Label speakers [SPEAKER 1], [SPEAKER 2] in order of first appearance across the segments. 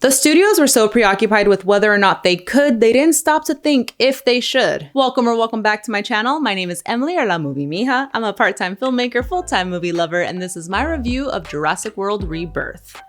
[SPEAKER 1] The studios were so preoccupied with whether or not they didn't stop to think if they should. Welcome back to my channel. My name is Emily, or La Movie Mija. I'm a part-time filmmaker, full-time movie lover, and this is my review of Jurassic World Rebirth.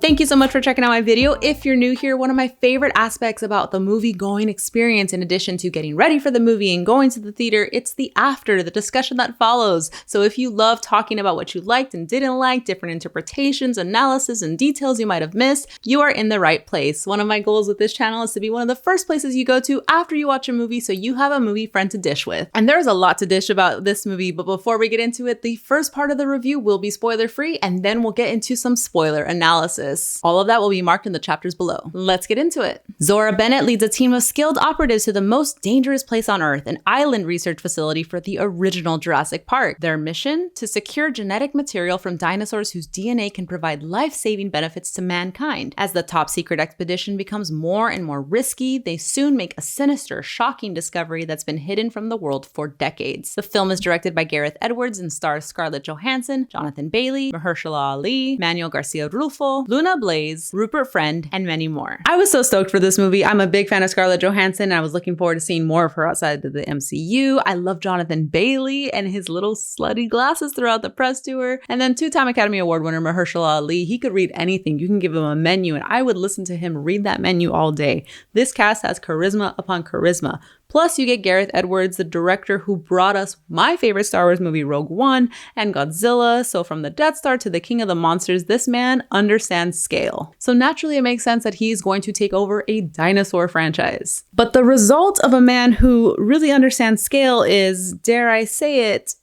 [SPEAKER 1] Thank you so much for checking out my video. If you're new here, one of my favorite aspects about the movie going experience, in addition to getting ready for the movie and going to the theater, it's the after, the discussion that follows. So if you love talking about what you liked and didn't like, different interpretations, analysis, and details you might have missed, you are in the right place. One of my goals with this channel is to be one of the first places you go to after you watch a movie, so you have a movie friend to dish with. And there's a lot to dish about this movie, but before we get into it, the first part of the review will be spoiler-free, and then we'll get into some spoiler analysis. All of that will be marked in the chapters below. Let's get into it. Zora Bennett leads a team of skilled operatives to the most dangerous place on Earth, an island research facility for the original Jurassic Park. Their mission? To secure genetic material from dinosaurs whose DNA can provide life-saving benefits to mankind. As the top secret expedition becomes more and more risky, they soon make a sinister, shocking discovery that's been hidden from the world for decades. The film is directed by Gareth Edwards and stars Scarlett Johansson, Jonathan Bailey, Mahershala Ali, Manuel Garcia Rulfo, Luna Blaze, Rupert Friend, and many more. I was so stoked for this movie. I'm a big fan of Scarlett Johansson, and I was looking forward to seeing more of her outside of the MCU. I love Jonathan Bailey and his little slutty glasses throughout the press tour. And then two-time Academy Award winner Mahershala Ali. He could read anything. You can give him a menu, and I would listen to him read that menu all day. This cast has charisma upon charisma. Plus, you get Gareth Edwards, the director who brought us my favorite Star Wars movie, Rogue One, and Godzilla. So from the Death Star to the King of the Monsters, this man understands scale. So naturally, it makes sense that he's going to take over a dinosaur franchise. But the result of a man who really understands scale is, dare I say it,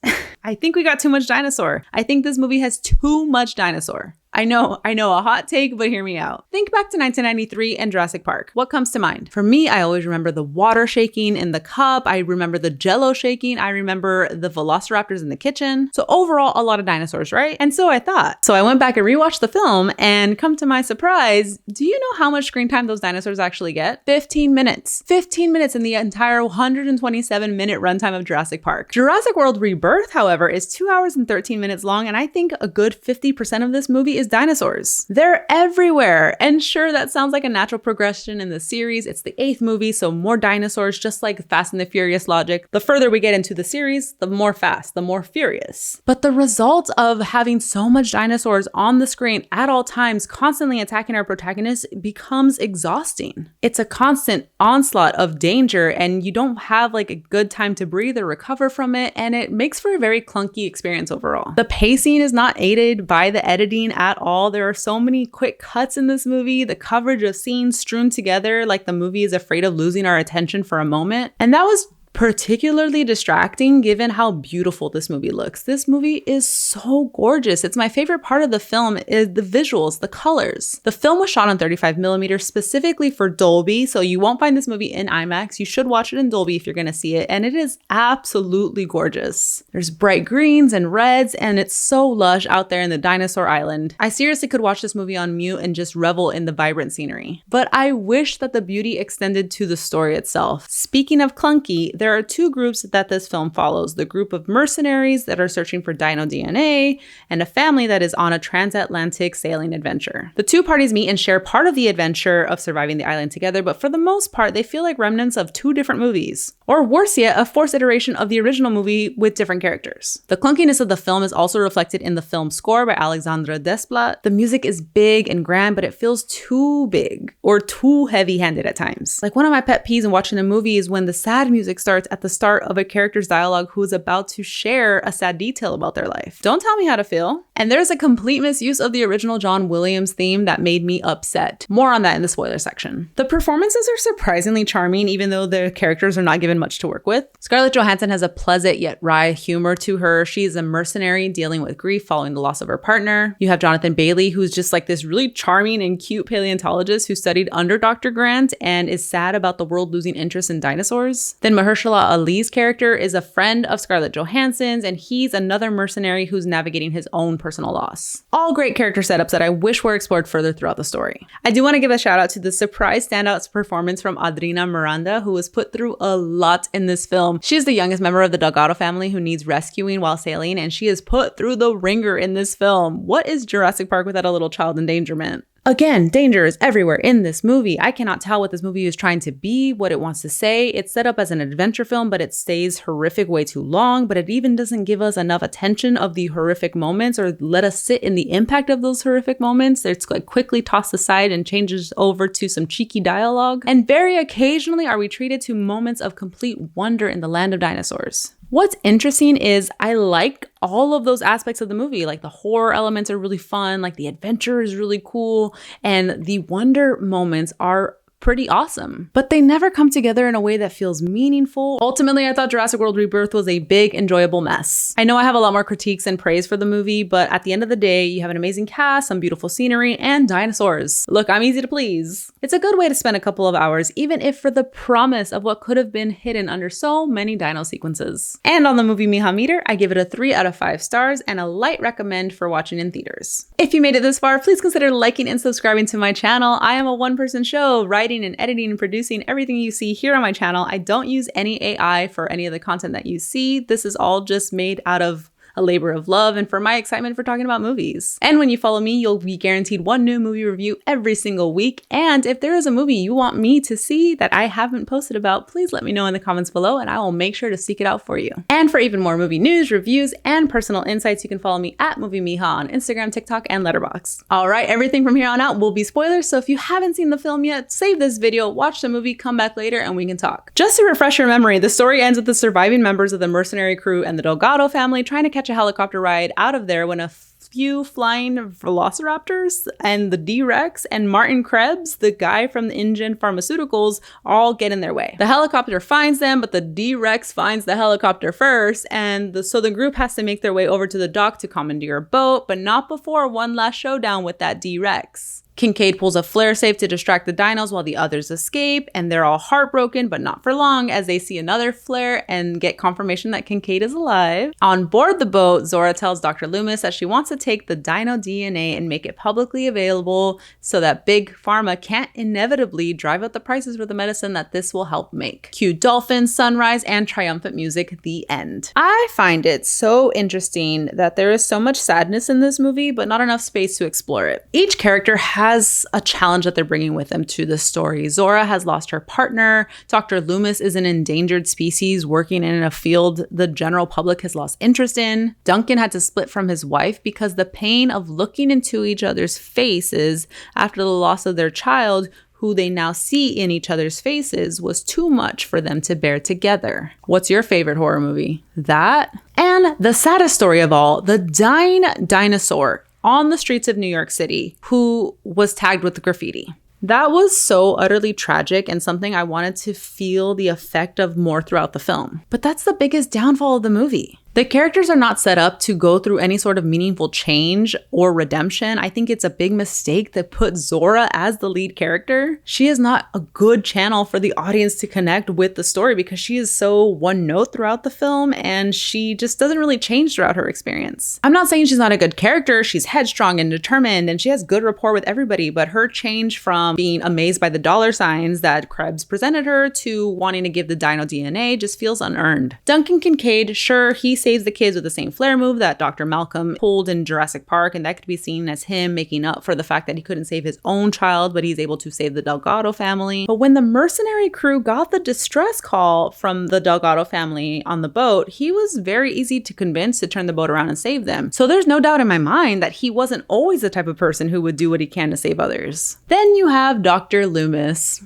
[SPEAKER 1] I think we got too much dinosaur. I think this movie has too much dinosaur. I know, a hot take, but hear me out. Think back to 1993 and Jurassic Park. What comes to mind? For me, I always remember the water shaking in the cup. I remember the jello shaking. I remember the velociraptors in the kitchen. So overall, a lot of dinosaurs, right? And so I thought. So I went back and rewatched the film, and come to my surprise, do you know how much screen time those dinosaurs actually get? 15 minutes. 15 minutes in the entire 127-minute runtime of Jurassic Park. Jurassic World Rebirth, however, is 2 hours and 13 minutes long, and I think a good 50% of this movie is dinosaurs. They're everywhere. And sure, that sounds like a natural progression in the series. It's the 8th movie, so more dinosaurs, just like Fast and the Furious logic. The further we get into the series, the more fast, the more furious. But the result of having so much dinosaurs on the screen at all times, constantly attacking our protagonist, becomes exhausting. It's a constant onslaught of danger, and you don't have like a good time to breathe or recover from it, and it makes for a very clunky experience overall. The pacing is not aided by the editing at all. There are so many quick cuts in this movie, the coverage of scenes strewn together like the movie is afraid of losing our attention for a moment. And that was particularly distracting given how beautiful this movie looks. This movie is so gorgeous. It's my favorite part of the film is the visuals, the colors. The film was shot on 35mm specifically for Dolby, so you won't find this movie in IMAX. You should watch it in Dolby if you're gonna see it, and it is absolutely gorgeous. There's bright greens and reds, and it's so lush out there in the dinosaur island. I seriously could watch this movie on mute and just revel in the vibrant scenery. But I wish that the beauty extended to the story itself. Speaking of clunky, there are two groups that this film follows: the group of mercenaries that are searching for dino DNA, and a family that is on a transatlantic sailing adventure. The two parties meet and share part of the adventure of surviving the island together, but for the most part, they feel like remnants of two different movies. Or worse yet, a forced iteration of the original movie with different characters. The clunkiness of the film is also reflected in the film score by Alexandre Desplat. The music is big and grand, but it feels too big or too heavy-handed at times. Like, one of my pet peeves in watching a movie is when the sad music starts at the start of a character's dialogue who is about to share a sad detail about their life. Don't tell me how to feel. And there's a complete misuse of the original John Williams theme that made me upset. More on that in the spoiler section. The performances are surprisingly charming, even though the characters are not given much to work with. Scarlett Johansson has a pleasant yet wry humor to her. She's a mercenary dealing with grief following the loss of her partner. You have Jonathan Bailey, who's just like this really charming and cute paleontologist who studied under Dr. Grant and is sad about the world losing interest in dinosaurs. Then Mahershala Mahershala Ali's character is a friend of Scarlett Johansson's, and he's another mercenary who's navigating his own personal loss. All great character setups that I wish were explored further throughout the story. I do want to give a shout out to the surprise standout performance from Adrina Miranda, who was put through a lot in this film. She is the youngest member of the Delgado family who needs rescuing while sailing, and she is put through the ringer in this film. What is Jurassic Park without a little child endangerment? Again, danger is everywhere in this movie. I cannot tell what this movie is trying to be, what it wants to say. It's set up as an adventure film, but it stays horrific way too long, but it even doesn't give us enough attention of the horrific moments or let us sit in the impact of those horrific moments. It's like quickly tossed aside and changes over to some cheeky dialogue. And very occasionally are we treated to moments of complete wonder in the land of dinosaurs. What's interesting is I like all of those aspects of the movie. Like the horror elements are really fun, like the adventure is really cool, and the wonder moments are pretty awesome, but they never come together in a way that feels meaningful. Ultimately, I thought Jurassic World Rebirth was a big, enjoyable mess. I know I have a lot more critiques and praise for the movie, but at the end of the day, you have an amazing cast, some beautiful scenery, and dinosaurs. Look, I'm easy to please. It's a good way to spend a couple of hours, even if for the promise of what could have been hidden under so many dino sequences. And on the Movie Mija meter, I give it a 3 out of 5 stars and a light recommend for watching in theaters. If you made it this far, please consider liking and subscribing to my channel. I am a one-person show, writing and editing and producing everything you see here on my channel. I don't use any AI for any of the content that you see. This is all just made out of a labor of love and for my excitement for talking about movies. And when you follow me, you'll be guaranteed one new movie review every single week. And if there is a movie you want me to see that I haven't posted about, please let me know in the comments below and I will make sure to seek it out for you. And for even more movie news, reviews, and personal insights, you can follow me at Movie Mija on Instagram, TikTok, and Letterboxd. All right, everything from here on out will be spoilers, so if you haven't seen the film yet, save this video, watch the movie, come back later, and we can talk. Just to refresh your memory, the story ends with the surviving members of the mercenary crew and the Delgado family trying to catch a helicopter ride out of there when a few flying velociraptors and the D-Rex and Martin Krebs, the guy from the InGen Pharmaceuticals, all get in their way. The helicopter finds them, but the D-Rex finds the helicopter first, and so the group has to make their way over to the dock to commandeer a boat, but not before one last showdown with that D-Rex. Kincaid pulls a flare safe to distract the dinos while the others escape, and they're all heartbroken, but not for long, as they see another flare and get confirmation that Kincaid is alive. On board the boat, Zora tells Dr. Loomis that she wants to take the dino DNA and make it publicly available so that Big Pharma can't inevitably drive up the prices for the medicine that this will help make. Cue dolphins, sunrise, and triumphant music, the end. I find it so interesting that there is so much sadness in this movie, but not enough space to explore it. Each character has a challenge that they're bringing with them to the story. Zora has lost her partner. Dr. Loomis is an endangered species working in a field the general public has lost interest in. Duncan had to split from his wife because the pain of looking into each other's faces after the loss of their child, who they now see in each other's faces, was too much for them to bear together. What's your favorite horror movie? That? And the saddest story of all, the dying dinosaur on the streets of New York City who was tagged with the graffiti. That was so utterly tragic and something I wanted to feel the effect of more throughout the film. But that's the biggest downfall of the movie. The characters are not set up to go through any sort of meaningful change or redemption. I think it's a big mistake to put Zora as the lead character. She is not a good channel for the audience to connect with the story because she is so one note throughout the film and she just doesn't really change throughout her experience. I'm not saying she's not a good character. She's headstrong and determined and she has good rapport with everybody, but her change from being amazed by the dollar signs that Krebs presented her to wanting to give the dino DNA just feels unearned. Duncan Kincaid, sure, he saves the kids with the same flare move that Dr. Malcolm pulled in Jurassic Park, and that could be seen as him making up for the fact that he couldn't save his own child, but he's able to save the Delgado family. But when the mercenary crew got the distress call from the Delgado family on the boat, he was very easy to convince to turn the boat around and save them. So there's no doubt in my mind that he wasn't always the type of person who would do what he can to save others. Then you have Dr. Loomis,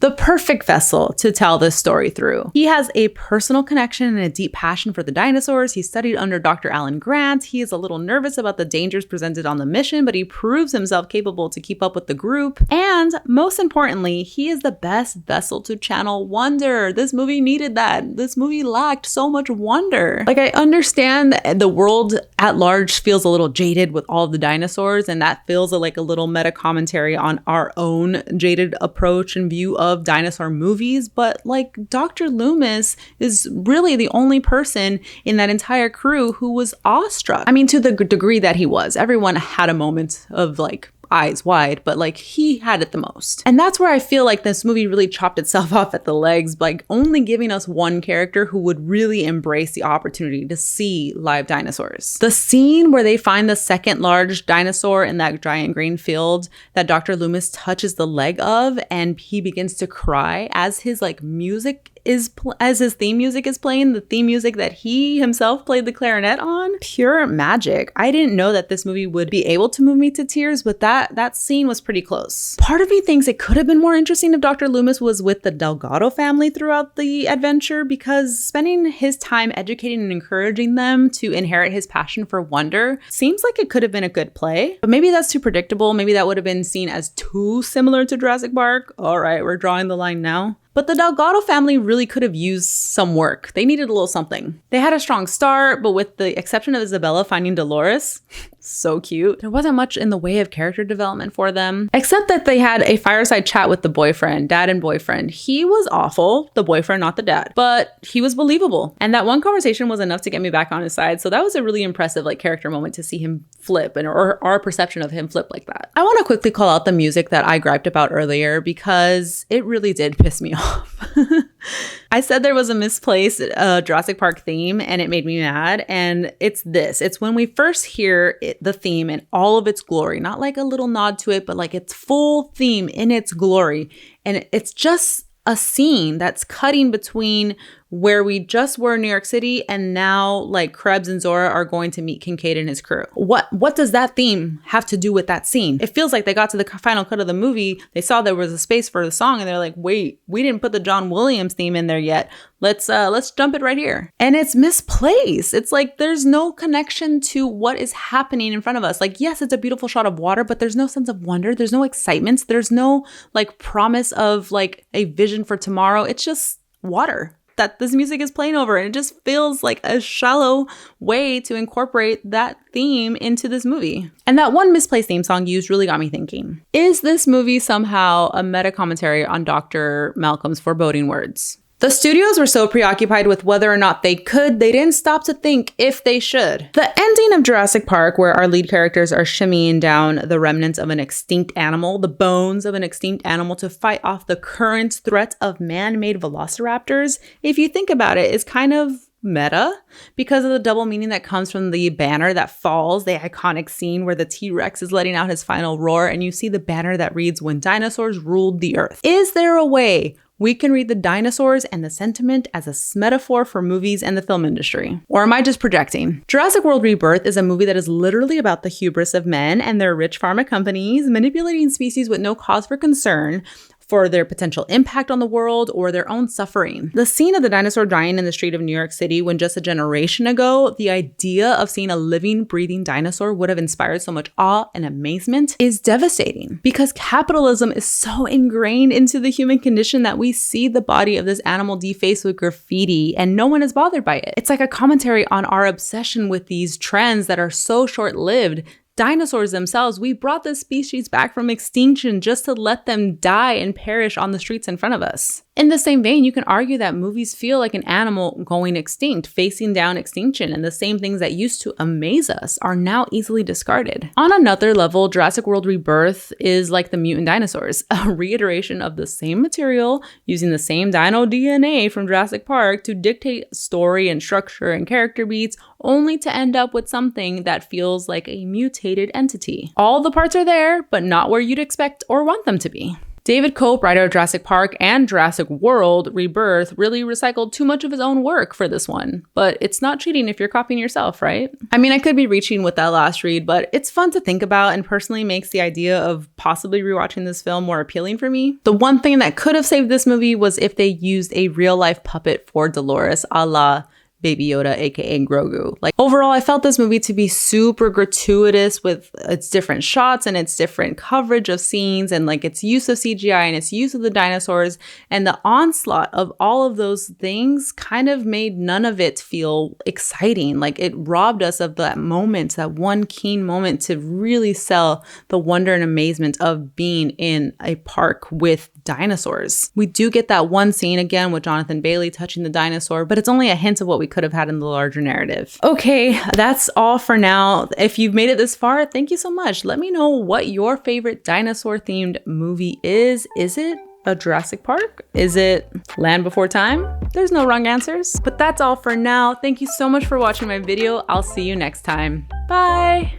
[SPEAKER 1] the perfect vessel to tell this story through. He has a personal connection and a deep passion for the dinosaurs. He studied under Dr. Alan Grant. He is a little nervous about the dangers presented on the mission, but he proves himself capable to keep up with the group. And most importantly, he is the best vessel to channel wonder. This movie needed that. This movie lacked so much wonder. Like, I understand the world at large feels a little jaded with all of the dinosaurs, and that feels like a little meta commentary on our own jaded approach and view of of dinosaur movies, but like Dr. Loomis is really the only person in that entire crew who was awestruck. I mean, to the degree that he was. Everyone had a moment of like eyes wide, but like he had it the most. And that's where I feel like this movie really chopped itself off at the legs, like only giving us one character who would really embrace the opportunity to see live dinosaurs. The scene where they find the second large dinosaur in that giant green field that Dr. Loomis touches the leg of, and he begins to cry as his like music as his theme music is playing, the theme music that he himself played the clarinet on. Pure magic. I didn't know that this movie would be able to move me to tears, but that scene was pretty close. Part of me thinks it could have been more interesting if Dr. Loomis was with the Delgado family throughout the adventure, because spending his time educating and encouraging them to inherit his passion for wonder seems like it could have been a good play. But maybe that's too predictable. Maybe that would have been seen as too similar to Jurassic Park. All right, we're drawing the line now. But the Delgado family really could have used some work. They needed a little something. They had a strong start, but with the exception of Isabella finding Dolores, so cute, there wasn't much in the way of character development for them, except that they had a fireside chat with the boyfriend, dad and boyfriend. He was awful, the boyfriend, not the dad, but he was believable. And that one conversation was enough to get me back on his side. So that was a really impressive like character moment to see him flip, and or our perception of him flip like that. I want to quickly call out the music that I griped about earlier because it really did piss me off. I said there was a misplaced Jurassic Park theme and it made me mad, and it's this. It's when we first hear the theme in all of its glory, not like a little nod to it, but like its full theme in its glory. And it's just a scene that's cutting between where we just were in New York City and now like Krebs and Zora are going to meet Kincaid and his crew. What does that theme have to do with that scene? It feels like they got to the final cut of the movie, they saw there was a space for the song, and they're like, wait, we didn't put the John Williams theme in there yet. Let's jump it right here. And it's misplaced. It's like there's no connection to what is happening in front of us. Like, yes, it's a beautiful shot of water, but there's no sense of wonder. There's no excitement. There's no like promise of like a vision for tomorrow. It's just water that this music is playing over, and it just feels like a shallow way to incorporate that theme into this movie. And that one misplaced theme song used really got me thinking, is this movie somehow a meta commentary on Dr. Malcolm's foreboding words? The studios were so preoccupied with whether or not they didn't stop to think if they should. The ending of Jurassic Park, where our lead characters are shimmying down the remnants of an extinct animal, the bones of an extinct animal, to fight off the current threat of man-made velociraptors, if you think about it, is kind of meta because of the double meaning that comes from the banner that falls, the iconic scene where the T-Rex is letting out his final roar, and you see the banner that reads, "When dinosaurs ruled the earth." Is there a way we can read the dinosaurs and the sentiment as a metaphor for movies and the film industry? Or am I just projecting? Jurassic World Rebirth is a movie that is literally about the hubris of men and their rich pharma companies manipulating species with no cause for concern for their potential impact on the world or their own suffering. The scene of the dinosaur dying in the street of New York City, when just a generation ago, the idea of seeing a living, breathing dinosaur would have inspired so much awe and amazement, is devastating, because capitalism is so ingrained into the human condition that we see the body of this animal defaced with graffiti and no one is bothered by it. It's like a commentary on our obsession with these trends that are so short-lived. Dinosaurs themselves, we brought this species back from extinction just to let them die and perish on the streets in front of us. In the same vein, you can argue that movies feel like an animal going extinct, facing down extinction, and the same things that used to amaze us are now easily discarded. On another level, Jurassic World Rebirth is like the mutant dinosaurs, a reiteration of the same material, using the same dino DNA from Jurassic Park to dictate story and structure and character beats, only to end up with something that feels like a mutated entity. All the parts are there, but not where you'd expect or want them to be. David Koepp, writer of Jurassic Park and Jurassic World Rebirth, really recycled too much of his own work for this one. But it's not cheating if you're copying yourself, right? I mean, I could be reaching with that last read, but it's fun to think about and personally makes the idea of possibly rewatching this film more appealing for me. The one thing that could have saved this movie was if they used a real-life puppet for Dolores, a la Baby Yoda, aka Grogu. Like, overall, I felt this movie to be super gratuitous with its different shots and its different coverage of scenes, and like its use of CGI and its use of the dinosaurs, and the onslaught of all of those things kind of made none of it feel exciting. Like, it robbed us of that moment, that one keen moment to really sell the wonder and amazement of being in a park with dinosaurs. We do get that one scene again with Jonathan Bailey touching the dinosaur, but it's only a hint of what we could have had in the larger narrative. Okay, that's all for now. If you've made it this far, thank you so much. Let me know what your favorite dinosaur themed movie is. Is it a Jurassic Park? Is it Land Before Time? There's no wrong answers. But that's all for now. Thank you so much for watching my video. I'll see you next time. Bye!